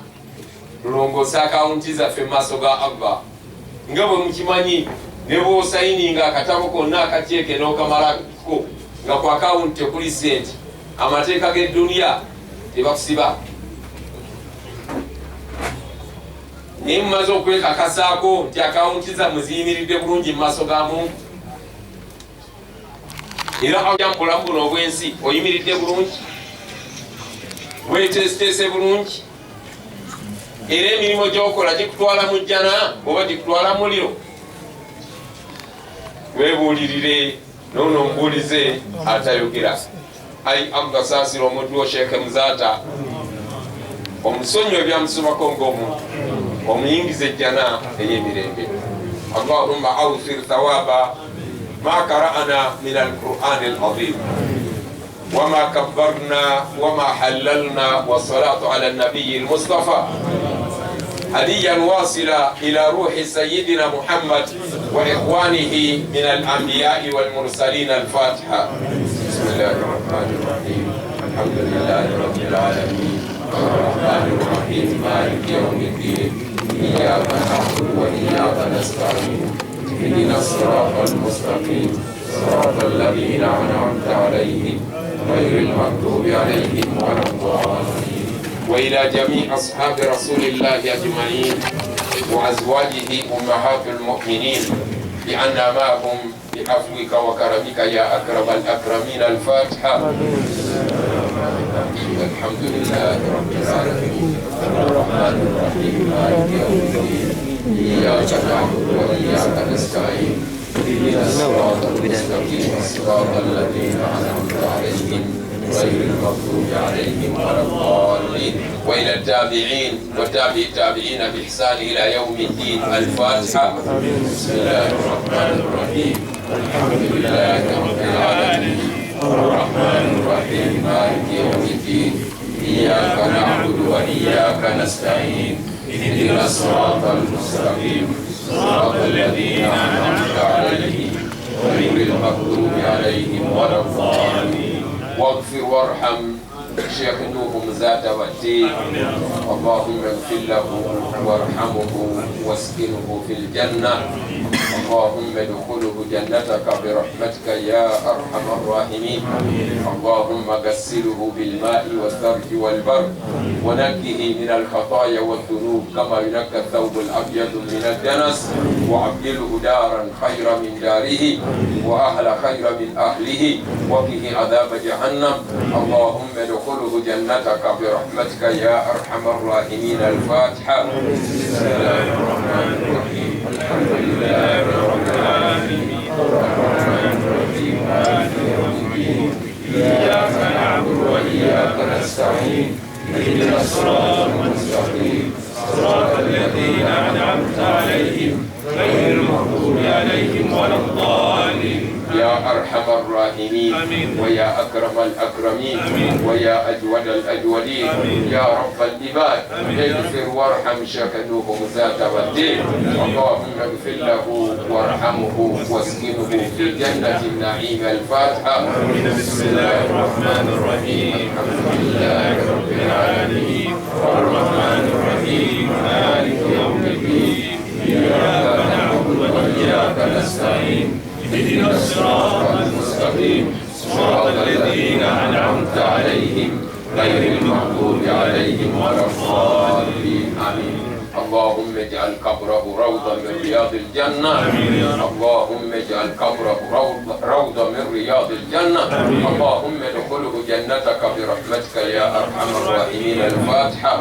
tulongoose akawunti zaffe mu maaso ga Allah. Nga bwe mukimanyi, ne bw'osayininga akatabo konna akakyeke n'okamalako nga ku akawunti tekuli sente, amateeka g'edduniya tebakusiba. Naye mumaze okwekakasaako nti akawunti zammwe ziyimiridde bulungi mu maaso ga Mungu, era mulamu buno obwensi oyimiridde bulungi, weeteeseteese bulungi, era emirimu gy'okola gikutwala mu jjana oba gikutwala mu muliro. Weebuulirire, noono omubuulize atayogera. Ayi Allah saasira omuntu wo Sheekhe muzaata, omusonyiwe ebyamusomako ng'omuntu, omuyingiza ejjana ey'emirembe. اللهم أوفر ثواب ما قرأنا من القرآن العظيم وما كبرنا وما حللنا، والصلاة على النبي المصطفى هديا واصلة إلى روح سيدنا محمد وإخوانه من الأنبياء والمرسلين. الفاتحة. بسم الله الرحمن الرحيم. الحمد لله رب العالمين الرحمن الرحيم مالك يوم الدين إياك نعبد وإياك نستعين اهدنا الصراط المستقيم صراط الذين أنعمت عليهم غير المغضوب عليهم ولا الضالين. وإلى جميع أصحاب رسول الله أجمعين وأزواجه أمهات المؤمنين بأن معهم بعفوك وكرمك يا أكرم الأكرمين. الفاتحة. الحمد لله رب العالمين الرحمن الرحيم مالك يوم الدين إياك نعبد وإياك نستعين اهدنا الصراط المستقيم صراط الذين أنعمت عليهم غير المغضوب عليهم ولا الضالين. وإلى التابعين وتابع التابعين بإحسان إلى يوم الدين. الفاتحة. بسم الله الرحمن الرحيم الحمد لله رب العالمين الرحمن الرحيم مالك يوم الدين إياك نعبد وإياك نستعين اهدنا الصراط المستقيم صراط الذين أنعمت عليهم غير المغضوب عليهم ولا الضالين. واغفر وارحم شيخ نوح ذات والدين. اللهم اغفر له وارحمه واسكنه في الجنة. اللهم ادخله جنتك برحمتك يا أرحم الراحمين. اللهم غسله بالماء والثلج والبرد ونقه من الخطايا والذنوب كما ينقى الثوب الأبيض من الدنس، وأبدله دارا خيرا من داره وأهل خيرا من أهله، وقه عذاب جهنم. اللهم ادخله جنتك برحمتك يا أرحم الراحمين. الفاتحة. بسم الله الرحمن الرحيم الحمد لله رب العالمين الرحمن الرحيم مالك يوم الدين إياك نعبد وإياك نستعين اهدنا الصراط المستقيم صراط الذين أنعمت عليهم غير المغضوب عليهم ولا الضالين. يا أرحم الراحمين ويا أكرم الأكرمين ويا أجود الأجودين يا رب العباد اغفر وارحم شيخ نوح ذات والدين. اللهم اغفر له وارحمه واسكنه في جنة النعيم. الفاتحة. بسم الله الرحمن الرحيم الحمد لله رب العالمين الرحمن الرحيم مالك يوم الدين إياك نعبد وإياك نستعين اهدنا الصراط المستقيم صراط الذين أنعمت عليهم غير المغضوب عليهم ولا الضالين. آمين. اللهم اجعل قبره روضة من رياض الجنة. اللهم اجعل قبره روضة من رياض الجنة. اللهم ادخله جنتك برحمتك يا أرحم الراحمين. الفاتحة.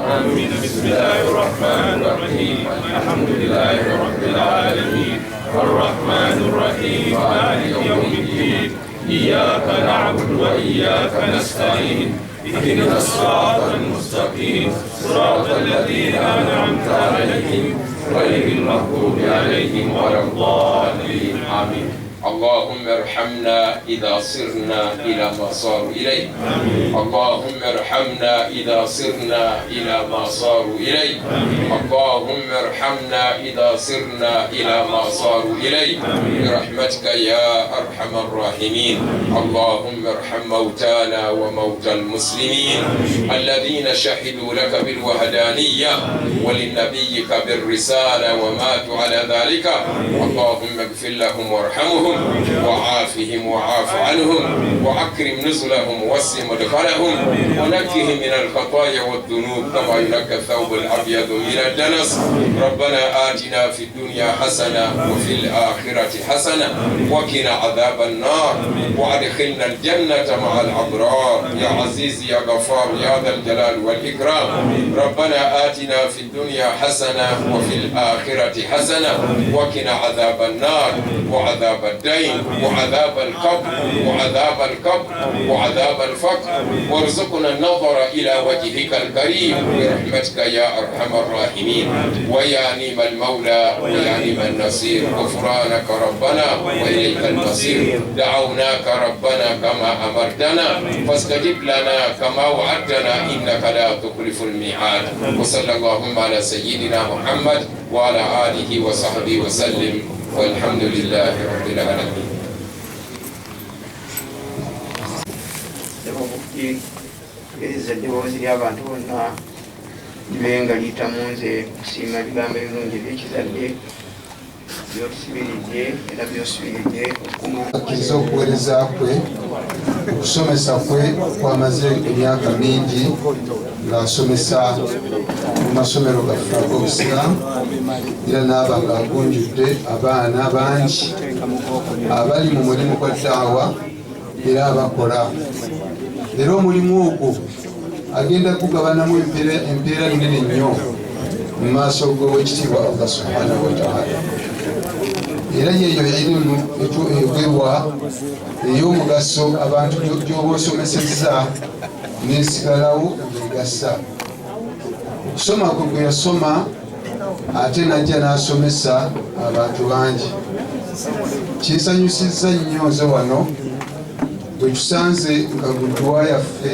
بسم الله الرحمن الرحيم الحمد لله رب العالمين الرحمن الرحيم مالك يوم الدين إياك نعبد وإياك نستعين اهدنا الصراط المستقيم صراط الذين أنعمت عليهم غير المغضوب عليهم ولا الضالين. آمين. اللهم ارحمنا إذا صرنا إلى ما صاروا إليه. اللهم ارحمنا إذا صرنا إلى ما صاروا إليه. اللهم ارحمنا إذا صرنا إلى ما صاروا إليه برحمتك يا أرحم الراحمين. اللهم ارحم موتانا وموتى المسلمين الذين شهدوا لك بالوحدانية ولنبيك بالرسالة وماتوا على ذلك. اللهم اغفر لهم وارحمهم وعافهم وعاف عنهم وأكرم نزلهم ووسع مدخلهم ونقهم من الخطايا والذنوب كما ينقى الثوب الأبيض من الدنس. ربنا آتنا في الدنيا حسنة وفي الآخرة حسنة وقنا عذاب النار وأدخلنا الجنة مع الأبرار يا عزيز يا غفار يا ذا الجلال والإكرام. ربنا آتنا في الدنيا حسنة وفي الآخرة حسنة وقنا عذاب النار وعذاب الدين وعذاب القبر وعذاب الفقر وارزقنا النظر إلى وجهك الكريم برحمتك يا أرحم الراحمين ويا نعم المولى ويا نعم النصير. غفرانك ربنا وإليك المصير. دعوناك ربنا كما أمرتنا فاستجب لنا كما وعدتنا إنك لا تخلف الميعاد. وصلى اللهم على سيدنا محمد وعلى آله وصحبه وسلم والحمد لله رب العالمين. eddoboozi ly'abantu bonna libenga litamunze kusiima ebigambo ebirungi ebyekizadde byotusibiridde era byosubiridde akkiriza okuweereza kwe okusomesa kwe kwamaze emyaka mingi ng'asomesa mu masomero gaffe ag'obusiraamu era n'aba ng'agunjudde abaana bangi abali mu mulimu gwa daawa era abakola. Era omulimu ogwo agenda kugabanamu empeera nnene nnyo mu maaso g'owekitiibwa Allah subhanahu wa ta'ala. Era yeeyo irimu eyogerwa ey'omugaso abantu gy'oba osomesezza n'esigalawo ng'egasa. Okusoma kwe gwe yasoma ate najja n'asomesa abantu bangi. Kinsanyusizza nnyo nze wano bwe tusanze nga buli duwa yaffe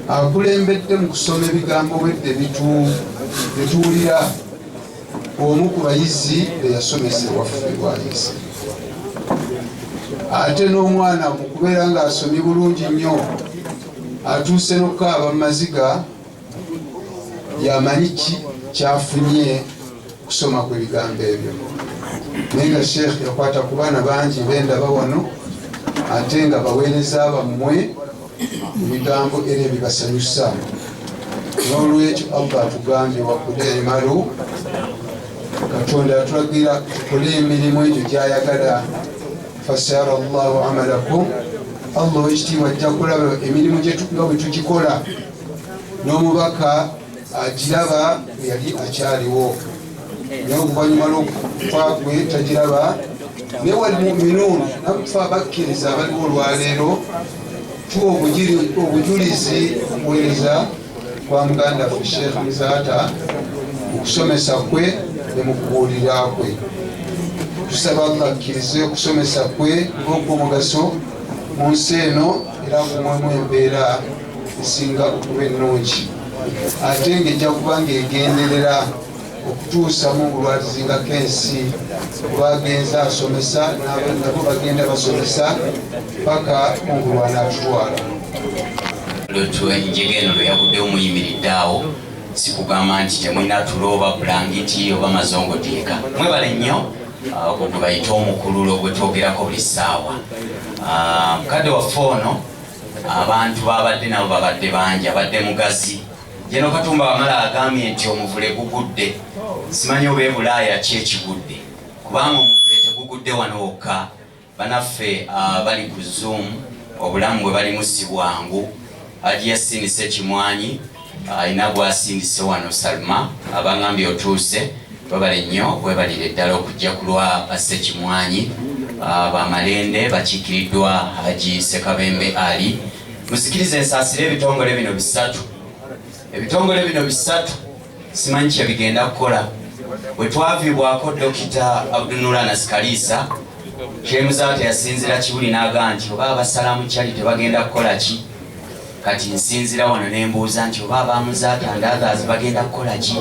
akulembedde mu kusoma ebigambo wedde bituwulira omu ku bayizi eyasomesa ewaffe bwayise. Ate n'omwana mu kubeera ng'asomye bulungi nnyo atuuse n'okukaaba mu maziga yamanyi kyafunye kusoma kw'ebigambo ebyo. Naye nga sheekh yakwata ku baana bangi bendaba wano ate nga baweereza bammwe ebigambo era ebibasanyusa. N'olwekyo Allah atugambye wakude emalu, Katonda atulagira tukole emirimu egyo gy'ayagala. Fasara Allahu amalakum, Allah ow'ekitiibwa ajja kulaba emirimu nga bwe tugikola. N'omubaka agiraba yali akyaliwo, naye oluvannyuma lw'okufa kwe tagiraba. Naye wali mu'minuun, nakufa abakkiriza abaliwo olwaleero tuwa obujulizi okuweereza kwa muganda waffe Sheikh Muzaata mu kusomesa kwe ne mu kubuulira kwe. Tusaba Allah akkirize okusomesa kwe ng'okw'omugaso mu nsi eno era kumwemu embeera esinga okuba ennungi. Ate ng'ejja kuba ng'egenderera okutuusa mu bulwatizingako ensi kubagenza asomesa nabo bagenda basomesa paka mungulwana atutwala. Enjega eno lwe yavuddewo muyimiridde awo sikugamba nti temulina tulo oba bulangiti oba mazongoteeka. Mwebale nnyo ogwo gwe bayita omukululo gwe twogerako buli ssaawa. Mukadde waffe ono abantu babadde nabo babadde bangi, abadde mugazi. Jeno Katumba wamala agambye nti omuvule gugudde. Simanyi oba Bulaaya ki ekigudde, kubanga omuvule tegugudde wano wokka. Banaffe bali ku Zoom obulamu bwe balimu si bwangu. Haji Yasin Ssekimwanyi alina gwasindise wano Salma abangambye otuuse. Babale nnyo webalire ddala okujja ku lwa Ssekimwanyi. Bamalende bakiikiriddwa Haji Ssekabembe Ali. Musikirize nsaasire ebitongole bino bisatu. Ebitongole bino bisatu simanyi kye bigenda kukola. Bwe twaviibwako Dokita Abdunur Anas Kalisa, Sheikh Muzaata yasinzira Kibuli n'agamba nti oba abasalamu kyali tebagenda kukola ki? Kati nsinzira wano ne mbuuza nti oba abamuzaata and others bagenda kukola ki?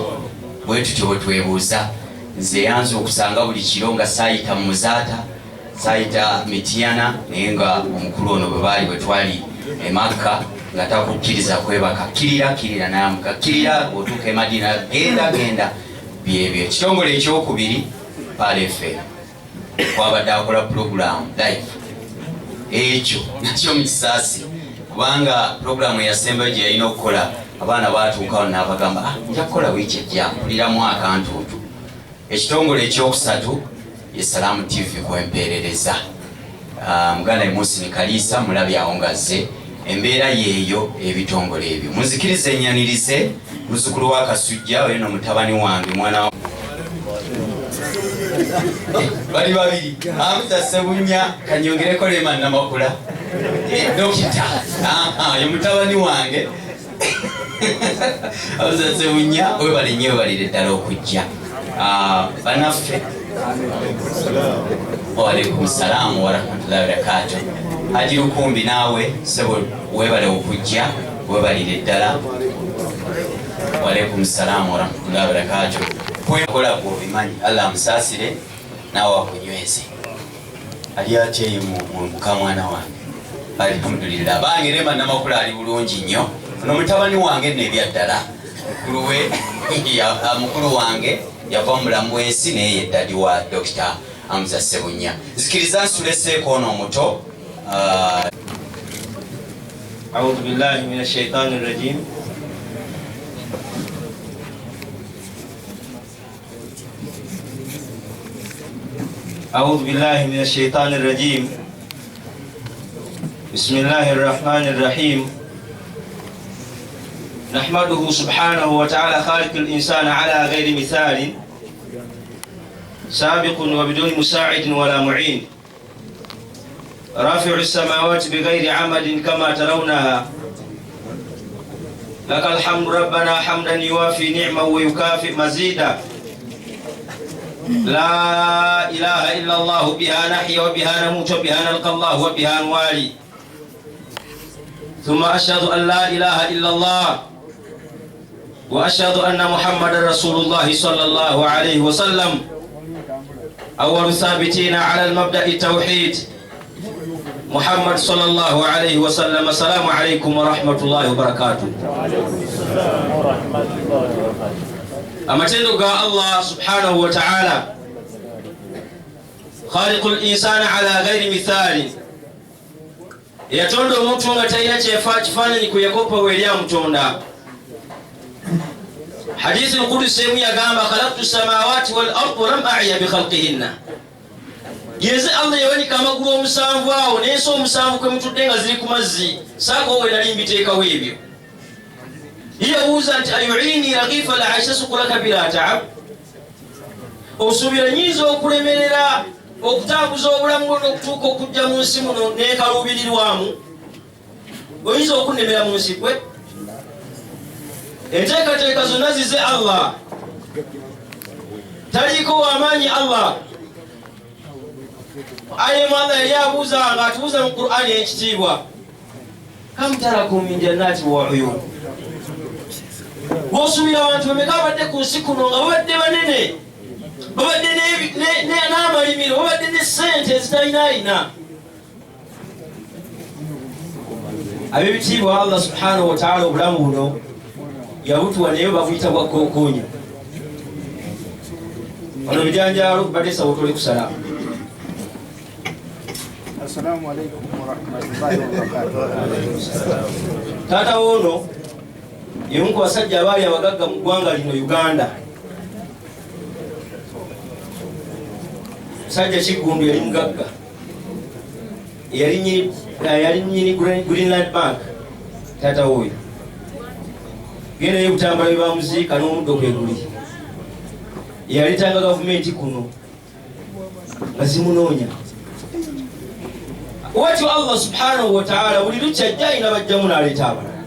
Bwe tutyo bwe twebuuza. Nze yanze okusanga buli kiro nga saayita mu Muzaata, saayita Mityana, naye nga omukulu ono bwe baali bwe twali e Makka nga takukkiriza kwebaka. Kirira nayamuka, kirira otuuka e Madina, genda byebyo. Ekitongole ekyokubiri Pale FM kwabadde akola program live, ekyo nakyo mu Kisaasi, kubanga program eyasembayo gye yalina okukola abaana baatuukawo n'abagamba nja kukola wiiki ejja mpuliramu akantuutu. Ekitongole ekyokusatu ye Salaamu TV kwempeerereza. Muganda Muhsin Kalisa mulabye awo ngazze embeera yeeyo ebitongole ebyo. Munzikirize enyanirize muzzukulu wa Kasujja oyo mutabani wange mwana bali babiri Hamza Sebunya kanyongereko Lema Namakula dokita yo mutabani wange Hamza Sebunya oyo bali nnyo balire ddala okujja banaffe. Wa alaikum salaam wa rahmatullahi wa barakatuh. Haji Lukumbi nawe sebo webale okujja webalire ddala. Wa alaikum salaam wa rahmatullahi wa barakatuh. Kwekola ku bimanyi Allah amusasire nawe akunyweze. Ali ate mu mukamwana wange alhamdulillah bange Lema Namakula ali bulungi nnyo. Ono mutabani wange nebya ddala kuluwe mukulu wange yava mulamu wensi naye yeddadi wa Dr. Hamza Sebunya. Zikiriza nsuleseeko ono omuto. أعوذ بالله من الشيطان الرجيم. أعوذ بالله من الشيطان الرجيم. بسم الله الرحمن الرحيم. نحمده سبحانه وتعالى خالق الإنسان على غير مثال سابق وبدون مساعد ولا معين، رافع السماوات بغير عمد كما ترونها، لك الحمد ربنا حمدا يوافي نعما ويكافئ مزيدا، لا إله إلا الله بها نحيا وبها نموت وبها نلقى الله وبها نوالي، ثم أشهد أن لا إله إلا الله وأشهد أن محمد رسول الله صلى الله عليه وسلم أول ثابتين على المبدأ التوحيد محمد صلى الله عليه وسلم. السلام عليكم ورحمة الله وبركاته. amatendo ga Allah subhanahu wa ta'ala khaliqul insana ala ghairi mithali, yatonda omuntu nga talina kifaananyi kuyakopa weri amutonda. Hadisi al-Qudsi emu yagamba khalaqtu samawati wal ardi wa lam a'ya bi khalqihinna. Yeze Allah yawanika amagulu omusanvu awo n'ensi omusanvu kwe mutudde nga ziri ku mazzi saako we nali mbiteekawo ebyo. Yebuuza nti ayuini raghifa la aishasukulaka bila taab, osuubira nnyinza okulemerera okutambuza obulamu bwo n'okutuuka okujja mu nsi muno n'ekaluubirirwamu? Oyinza okunemera mu nsi gwe? Enteekateeka zonna zize Allah, taliiko w'amaanyi Allah. Ayemu Allah yali abuuza nga atubuuza mu Qur'ani ekitiibwa, kam tarakum min jannati wa uyun. Bw'osuubira abantu bameka babadde ku nsi kuno nga babadde banene, babadde n'amalimiro, babadde ne ssente ezitalinaayina. Ab'ebitiibwa Allah subhanahu wa ta'ala obulamu buno yabutuwa naye babuyita bwa kookoonya. Ono bijanjaalo badde sawo toli kusala. Assalamu alaikum warahmatullahi wabarakatuh. Taata ono y'omu ku basajja abaali abagagga mu ggwanga lino Uganda. Musajja Kiggundu yali mugagga, yali nnyini Greenland Bank. Taata oyo genda ye butambala bwe bamuziika n'omuddo kwe guli. Yaleetanga gavumenti kuno nga zimunoonya. Watyo Allah subhanahu wa ta'ala buli lukya ajja alina bajjamu n'aleeta abalala.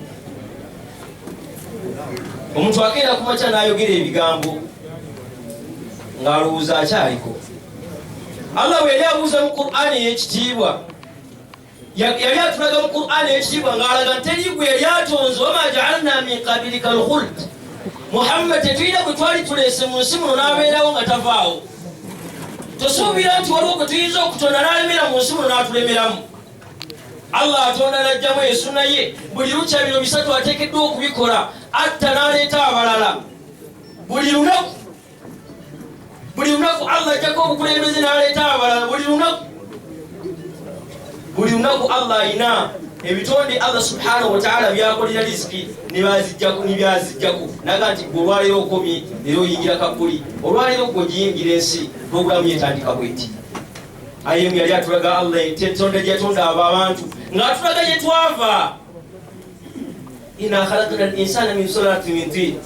Omuntu akeera kumakya n'ayogera ebigambo ng'alowooza akyaliko. Allah bwe yali abuuza mu Qur'ani ey'ekitiibwa, yali atulaga mu Qur'ani ey'ekitiibwa ng'alaga nti teri gwe yali atonze wa maa ja'alna min qablika al-khuld. Muhammad tetulina gwe twali tuleese mu nsi muno n'abeerawo nga tavaawo. Tosuubira nti waliwo gwe tuyinza okutonda n'alemera mu nsi muno n'atulemeramu. Allah atonda n'ajjamu ensunna ye, buli lukya bino bisatu ateekeddwa okubikola, atta n'aleeta abalala. Buli lunaku Allah ajjako obukulembeze n'aleeta abalala. Buli lunaku Allah alina ebitonde Allah subhanahu wa ta'ala byakolera riziki nibyazijjako. Naga nti olwaleero okomye leero oyingira Kabuli, olwaleero gwe giyingira ensi n'obulamu yetandika bweti. Ayemu yali atulaga Allah entonda gye yatonda abo abantu ng'atulaga gye twava inna khalaqna al-insana min sulalatin min tin.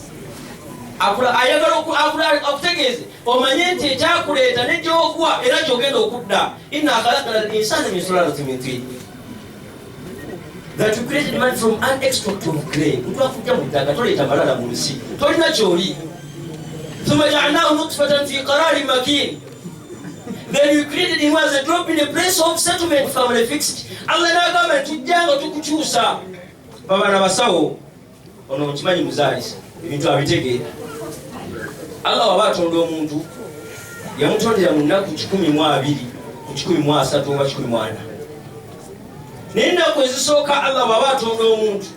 Akula ayagala okutegeeze omanye nti ekyakuleeta ne gyogwa era gyogenda okudda. Inna khalaqna al-insana min sulalatin min tin. That you created man from an extract of clay. Utwakujja mu ttaka toleeta malala mu nsi. Tolina kyoli. ثم جعلناه نطفة في قرار مكين. Then you created him as a drop in a place of settlement, family fixed. Allah n'agamba tujjanga tukukyusa. Baba n'abasawo ono nkimanyi muzaalisa ebintu abitegeera. Allah waba atonda omuntu yamutondera mu nnaku 12 ku 13 oba 14. Naye ennaku ezisooka Allah waba atonda omuntu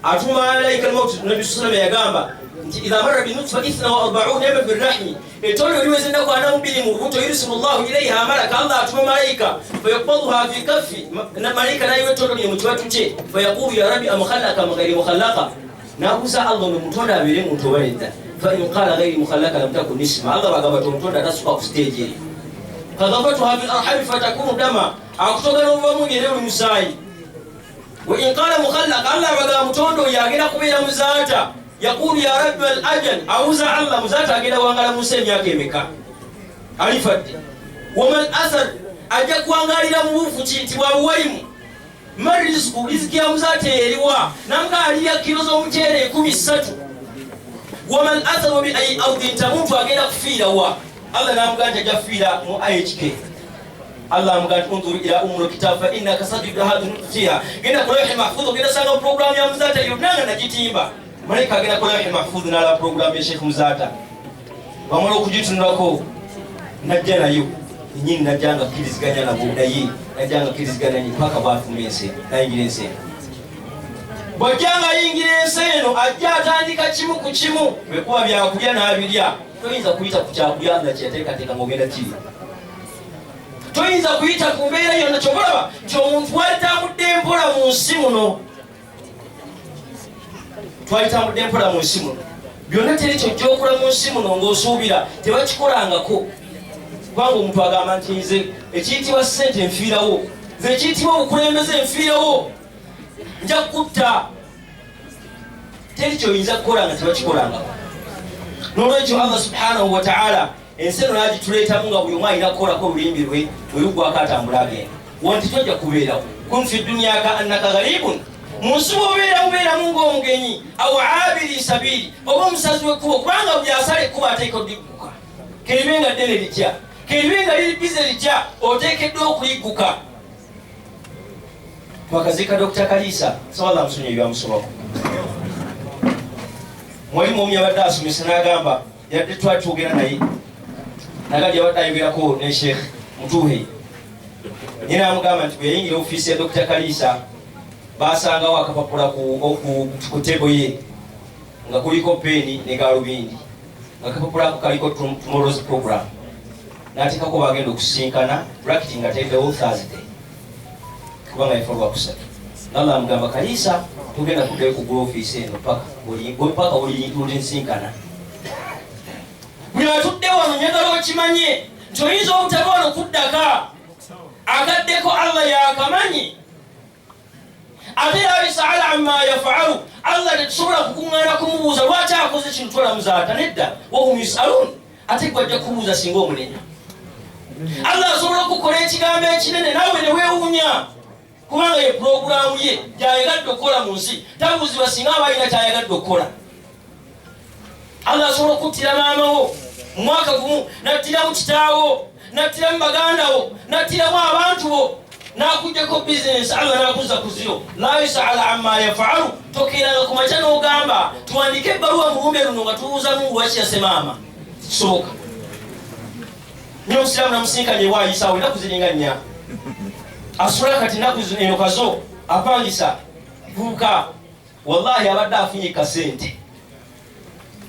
atuma malayika al-maut. Nabi sallallahu alayhi yagamba nti idha marra bi nutfa 42 yawman fi rahmi, etondo liweze ennaku 42 mu lubuto, yursilu Allahu ilayha malaka, Allah atuma malayika fayaqbaduha fi kaffi, malayika nayiwa etondo lye mu kibatu kye, fayaqulu ya rabbi amkhallaka am ghayri mukhallaqa, nabuuza Allah omutonda abeere muntu oba nedda. Fa in qala ghayri mukhallaqa lam takun nisma, Allah bagamba omutonda tasuka ku stage eyo. Fadhabatuha bil arham fatakunu dama, akutogera obuvamu ng'eri oli musaayi. Wa in qala mukhallaqa, Allah bagamba mutondo yagenda kubeera muzaata. Yaqulu ya rabbi al ajal, auza Allah muzaata agenda wangala mu emyaka emeka alifadde. Wamal athar, ajja kuwangalira mu bufu kiyitibwa buwaimu. Marizku, riziki ya muzaata eriwa nanga aliya kilo z'omuceere 13. Wamal athar bi ayi ardin tamuntu, agenda kufiira wa. Allah namuganja ajja kufiira mu IHK. Allah amuganja unzuru ila umul kitab fa innaka sajidu hadhihi fiha. Genda ku lawhi mahfudh, genda sanga program ya muzaata yonanga na kitimba. Malaika agenda ku lawhi mahfudh n'ala program ya Sheikh Muzaata. Wamala okugitunulako najja nayo nyingi, najjanga kiriziganya na budayi, najjanga kiriziganya ni paka bafuma ensi nayingira ensi. Bwajjanga yingira ensi eno ajja atandika kimu ku kimu, bwekuba byakulya n'abirya. Toyinza kuyita ku kyakulya nga kyateekateeka ng'ogenda kiri. Toyinza kuyita ku mbeera yonna. Kyobalaba ky'omuntu walitambudde empola mu nsi muno, twalitambudde empola mu nsi muno. Byonna teri kyojjookola mu nsi muno ng'osuubira tebakikolangako. Kubanga omuntu agamba nti nze ekiyitibwa ssente nfiirawo, nze ekiyitibwa obukulembeze nfiirawo, nja kutta. Teri kyoyinza kukola nga tebakikolangako. N'olwekyo Allah subhanahu wa ta'ala ensi eno n'agituleetamu nga buli omu alina kukolako olulimbi lwe lugwako atambula agenda. Wanti tojja kubeerawo. Kun fi dunya ka annaka gharibun, mu nsi obeeramu ng'omugenyi, aw abiri sabiri, oba omusazi w'ekkubo, kubanga buli asala ekkubo ateekeddwa oligguka. Keribe nga ddene lijja, keribe nga liri bize lijja, oteekeddwa okuligguka. Twakaziika Dr. Kalisa, sawalla musonyi ebyamusobako. Mwalimu omu yabadde asomesa n'agamba, yadde twali twogera naye, nagali yabadde ayogerako ne Sheikh Mutuhe. Naye n'amugamba nti bwe yayingira ofiisi ya Dr. Kalisa, basangawo akapapula ku tebo ye nga kuliko peeni ne galubindi, nga akapapula ako kaliko tomorrow's program. N'ateekako bagenda okusinkana bracket nga teddewo Thursday, kubanga yafa Lwakusatu. Allah amugamba, Kalisa tugenda kuddayo kugula ofiisi eno paka olinsinkana. Buli atudde wano njagala okimanye nti oyinza obutaba wano kuddaka agaddeko Allah yakamanyi. Ate yabisala amma yafaalu, Allah tetusobola kukuŋŋaana kumubuuza lwaki akoze kintu tola muzaata, nedda. Wahum yusalun, ate gwajja kubuuza singa omunenya. Allah asobola okukola ekigambo ekinene naawe ne weewuunya, kubanga ye puroguramu ye gyayagadde okukola mu nsi. Tabuuzibwa singa aba alina kyayagadde okukola. Allah asobola okuttira maamawo mu mwaka gumu, nattiramu kitaawo, nattiramu bagandawo, nattiramu abantu bo, n'akuggyako bizinesi. Allah n'akuzza ku ziro. La yus'alu amma yaf'alu. Tokeeranga ku makya n'ogamba tuwandike ebbaluwa mu lumbe luno nga tubuuza Mungu lwaki yasemaama. Kisoboka. Nnyo Omusiraamu namusinkanye waayisaawo ennaku ziringa 4. Asula kati ennaku eno kazo apangisa vubuka. Wallahi abadde afunye kasente.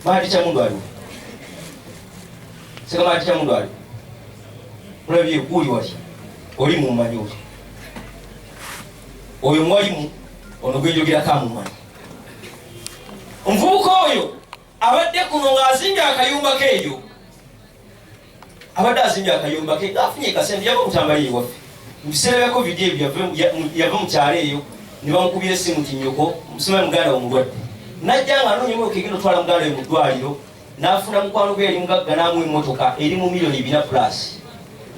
Mahadi Kyamundu aliwo. Seka Mahadi Kyamundu aliwo. Mulabye guli wali. Oli mumanyi oli. Oyo mwalimu ono gwenjogerako amumanyi. Omuvubuka oyo abadde kuno ng'azimbye akayumba keeyo. Abadde azimbye akayumba ke, afunye kasente, yava mutambala ewaffe. Mu biseera bya COVID ebyo yava mu kyalo eyo, ne bamukubira essimu nti nnyoko musima muganda omulwadde najja nga anoonya emmotoka egenda otwala muganda we mu ddwaliro n'afuna mukwano gwe yali mugagga n'amuwa emmotoka eri mu miliyoni 4 plus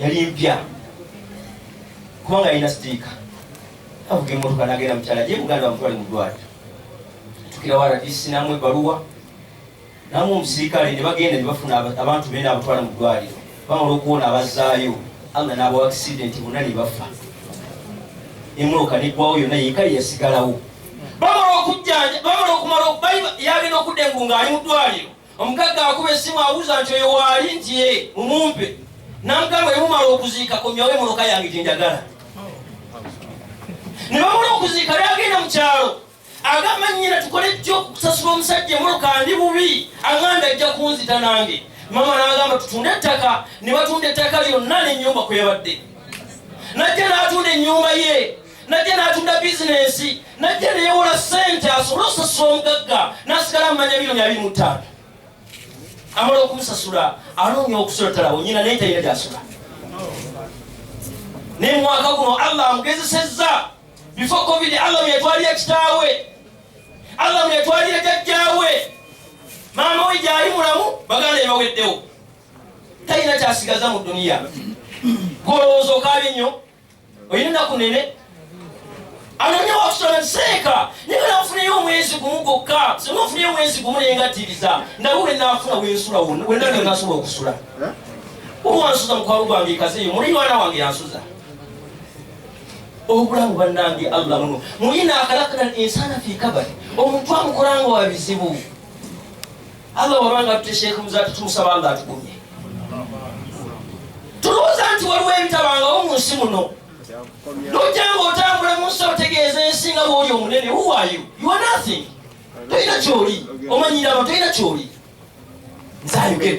yali mpya kubanga yalina sitiika avuga emmotoka n'agenda mukyala gye muganda bamutwale mu ddwaliro tukira wa radisi n'amuwa ebbaluwa n'amuwa omusirikale ne bagenda ne bafuna abantu bena abatwala mu ddwaliro bamala okuwona abazzaayo allah n'abawa accident bonna ne bafa emmotoka neggwawo yonna yenkali yasigalawo bamala okumala yagenda okudda engulu ng'ali mu ddwaliro omugagga akuba essimu abuuza nti oyo waali nti ye mumumpe namugamba emumala okuziika komyawo emmotoka yange gyenjagala ne bamala okuziika lyagenda mu kyalo agamba nnyina tukole jjo okusasula omusajja emmotoka ndi bubi aŋŋanda ajja kunzita nange mama n'agamba tutunde ettaka ne batunda ettaka lyonna n'ennyumba kwe yabadde najja n'atunda ennyumba ye najja n'atunda bizinensi najja neyewola ssente asobole okusasula omugagga n'asigala mumanya miliyoni 25 amala okumusasula anoonya okusula talawo nyina naye talina gyasula naye mwaka guno allah amugezesezza before covid allah myetwalira kitaawe allah myetwalira jjajjaawe maama we gyali mulamu baganda ebaweddewo talina kyasigaza mu duniya golowooza okaabye nnyo olina ennaku nene anoonya wakusula seeka naye nafunayo omwezi gumu gokka singa ofunayo omwezi gumu nengattiriza ndawo wenafuna wensula wendage nasobola okusula owansuza mukwalo gwange ikazeeyo muli mwana wange yansuza obulamu bannange allah muno muyina akalakana al insana fi kabari omuntu amukolanga wa bizibu allah wabanga tute sheekh muzati tumusaba allah atugumye tulowooza nti waliwo ebitabangawo mu nsi muno nojjanga otambula mu nsi otegeeza ensi nga bwoli omunene who are you are nothing tolina kyoli omanyira abantu tolina kyoli nzayogere